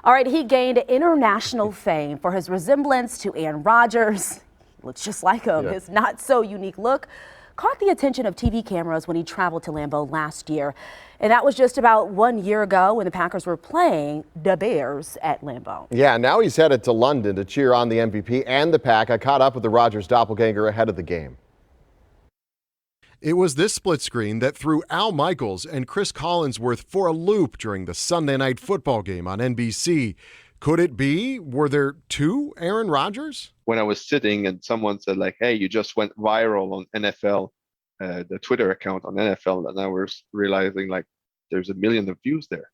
All right, he gained international fame for his resemblance to Aaron Rodgers. He looks just like him. His not so unique look caught the attention of TV cameras when he traveled to Lambeau last year. And that was just about 1 year ago when the Packers were playing the Bears at Lambeau. Yeah, now he's headed to London to cheer on the MVP and the Pack. I caught up with the Rodgers doppelganger ahead of the game. It was this split screen that threw Al Michaels and Chris Collinsworth for a loop during the Sunday Night Football game on NBC. Could it be? Were there two Aaron Rodgers? When I was sitting and someone said like, hey, you just went viral on NFL, the Twitter account on NFL, and I was realizing like there's a million of views there.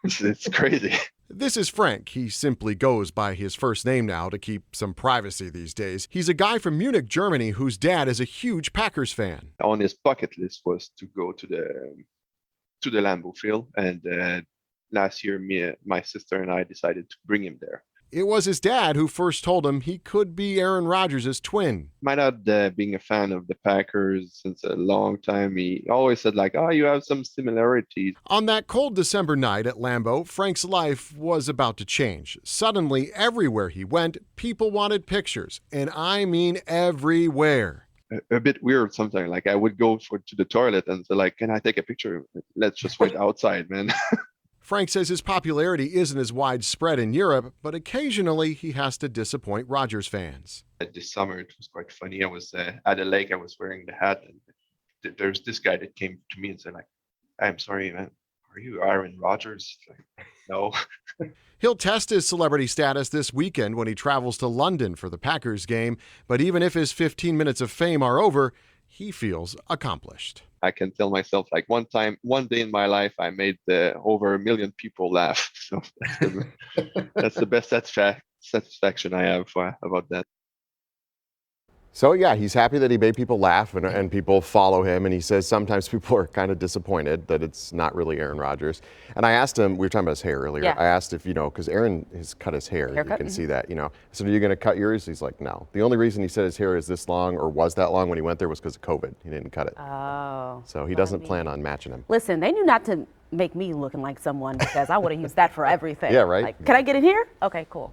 It's crazy. This is Frank. He simply goes by his first name now to keep some privacy these days. He's a guy from Munich, Germany, whose dad is a huge Packers fan. On his bucket list was to go to the Lambeau Field, and last year, my sister and I decided to bring him there. It was his dad who first told him he could be Aaron Rodgers' twin. My dad, being a fan of the Packers since a long time, he always said like, oh, you have some similarities. On that cold December night at Lambeau, Frank's life was about to change. Suddenly, everywhere he went, people wanted pictures, and I mean everywhere. A bit weird sometimes. Like I would go to the toilet and say like, can I take a picture? Let's just wait outside, man. Frank says his popularity isn't as widespread in Europe, but occasionally he has to disappoint Rodgers fans. This summer, it was quite funny. I was at a lake. I was wearing the hat, and there's this guy that came to me and said, like, "I'm sorry, man. Are you Aaron Rodgers?" Like, no. He'll test his celebrity status this weekend when he travels to London for the Packers game. But even if his 15 minutes of fame are over, he feels accomplished. I can tell myself like one day in my life, I made over 1 million people laugh. So that's the best satisfaction I have about that. So yeah, he's happy that he made people laugh and people follow him. And he says sometimes people are kind of disappointed that it's not really Aaron Rodgers. And I asked him, we were talking about his hair earlier. Yeah. I asked if, because Aaron has cut his hair. Haircut? You can see that, I said, are you going to cut yours? He's like, no. The only reason he said his hair is this long or was that long when he went there was because of COVID. He didn't cut it. Oh. So he doesn't plan on matching him. Listen, they knew not to make me looking like someone because I would have used that for everything. Yeah, right? Like, can I get in here? Okay, cool.